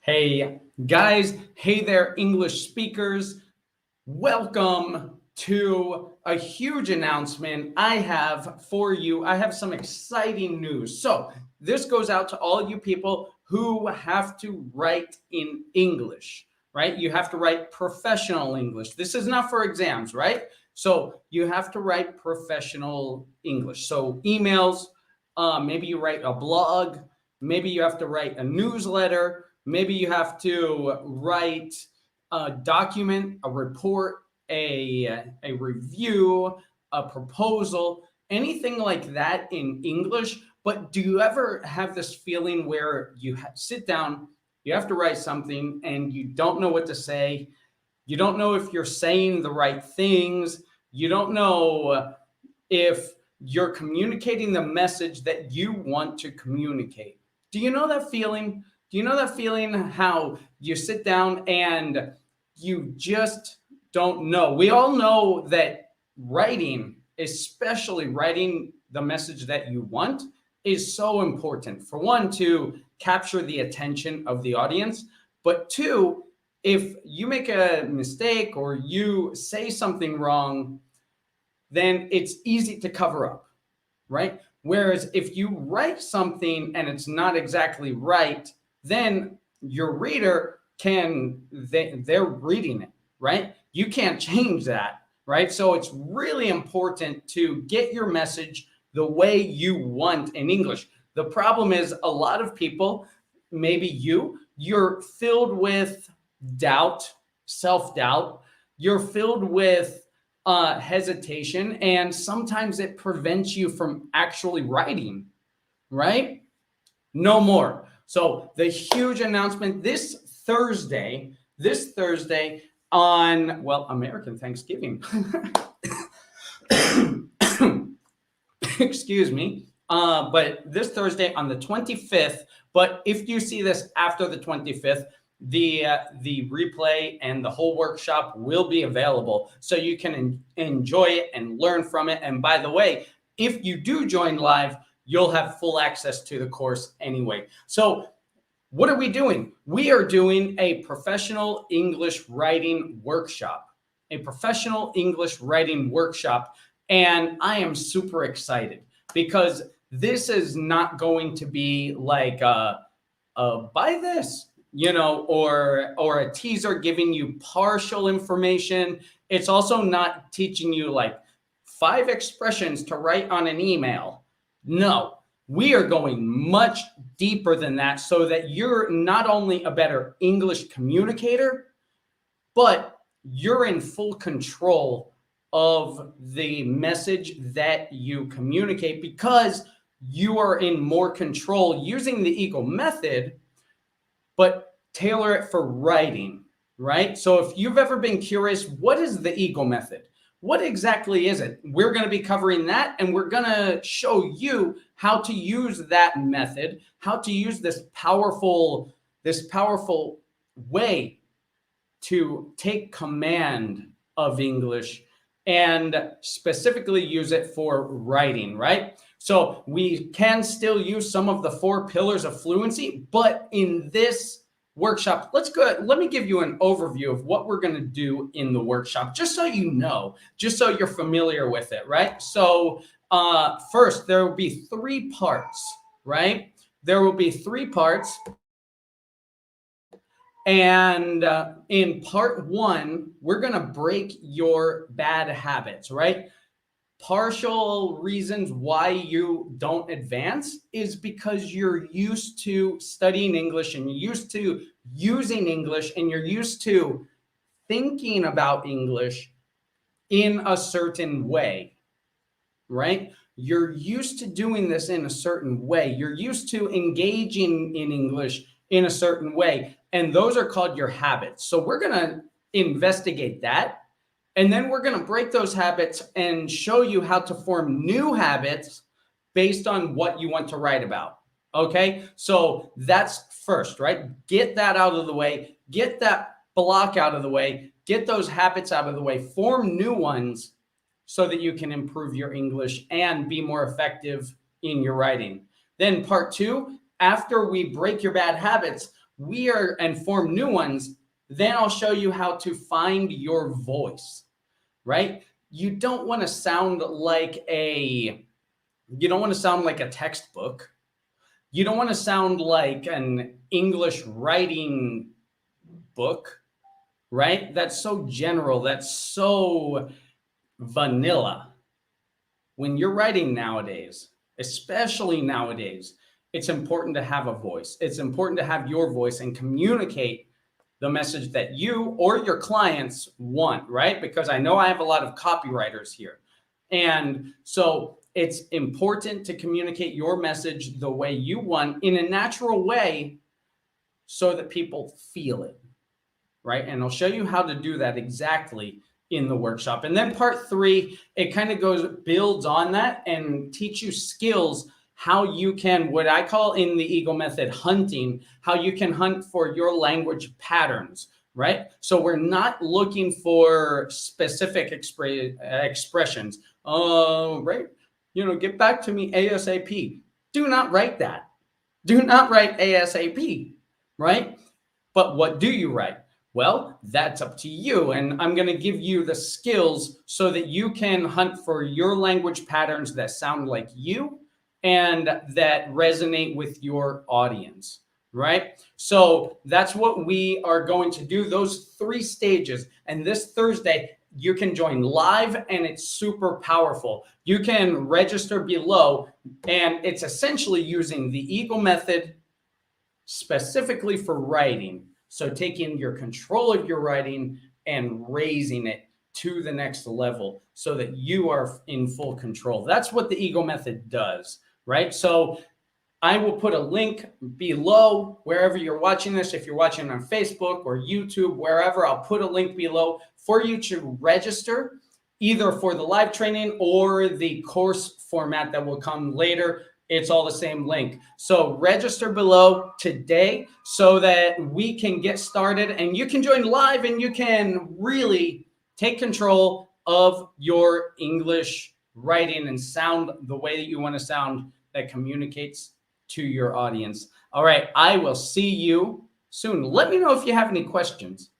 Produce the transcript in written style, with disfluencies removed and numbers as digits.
Hey guys, hey there, English speakers. Welcome to a huge announcement I have for you. I have some exciting news. So, this goes out to all you people who have to write in English, right? You have to write professional English. This is not for exams, right? So, you have to write professional English. So, emails, maybe you write a blog, maybe you have to write a newsletter. Maybe you have to write a document, a report, a review, a proposal, anything like that in English. But do you ever have this feeling where you sit down, you have to write something and you don't know what to say? You don't know if you're saying the right things. You don't know if you're communicating the message that you want to communicate. Do you know that feeling? Do you know that feeling how you sit down and you just don't know? We all know that writing, especially writing the message that you want, is so important. For one, to capture the attention of the audience, but two, if you make a mistake or you say something wrong, then it's easy to cover up, right? Whereas if you write something and it's not exactly right, then your reader they're reading it, right? You can't change that, right? So it's really important to get your message the way you want in English. The problem is a lot of people, maybe you're filled with doubt, self-doubt. You're filled with hesitation, and sometimes it prevents you from actually writing, right? No more. So the huge announcement this Thursday on, well, American Thanksgiving. Excuse me. But this Thursday on the 25th, but if you see this after the 25th, the replay and the whole workshop will be available so you can enjoy it and learn from it. And by the way, if you do join live, you'll have full access to the course anyway. So what are we doing? We are doing a professional English writing workshop, and I am super excited because this is not going to be like buy this, or a teaser giving you partial information. It's also not teaching you like 5 expressions to write on an email. No, we are going much deeper than that so that you're not only a better English communicator, but you're in full control of the message that you communicate because you are in more control using the Eagle method, but tailor it for writing, right? So if you've ever been curious, what is the Eagle method? What exactly is it? We're going to be covering that, and we're going to show you how to use that method, how to use this powerful way to take command of English and specifically use it for writing, right? So we can still use some of the 4 pillars of fluency, but in this workshop, let me give you an overview of what we're going to do in the workshop, just so you know, just so you're familiar with it, right? So first, there will be 3 parts, right? There will be 3 parts. And in part 1, we're going to break your bad habits, right? Partial reasons why you don't advance is because you're used to studying English and you're used to using English and you're used to thinking about English in a certain way, right? You're used to doing this in a certain way. You're used to engaging in English in a certain way. And those are called your habits. So we're going to investigate that. And then we're going to break those habits and show you how to form new habits based on what you want to write about. Okay, so that's first, right? Get that out of the way, get that block out of the way, get those habits out of the way, form new ones so that you can improve your English and be more effective in your writing. Then part 2, after we break your bad habits, and form new ones, then I'll show you how to find your voice, right? You don't want to sound like a textbook. You don't want to sound like an English writing book, right? That's so general. That's so vanilla. When you're writing nowadays, especially nowadays, it's important to have a voice. It's important to have your voice and communicate the message that you or your clients want, right? Because I know I have a lot of copywriters here. And so it's important to communicate your message the way you want in a natural way so that people feel it, right? And I'll show you how to do that exactly in the workshop. And then part 3, it kind of builds on that and teach you skills, how you can, what I call in the Eagle method, hunting, how you can hunt for your language patterns, right? So we're not looking for specific expressions. Right? Get back to me ASAP. Do not write that. Do not write ASAP, right? But what do you write? Well, that's up to you. And I'm going to give you the skills so that you can hunt for your language patterns that sound like you and that resonate with your audience, right? So that's what we are going to do, those 3 stages. And this Thursday, you can join live and it's super powerful. You can register below and it's essentially using the Eagle method specifically for writing. So taking your control of your writing and raising it to the next level so that you are in full control. That's what the Eagle method does, right? So I will put a link below wherever you're watching this. If you're watching on Facebook or YouTube, wherever, I'll put a link below for you to register either for the live training or the course format that will come later. It's all the same link. So register below today so that we can get started and you can join live and you can really take control of your English writing and sound the way that you want to sound that communicates to your audience. All right, I will see you soon. Let me know if you have any questions.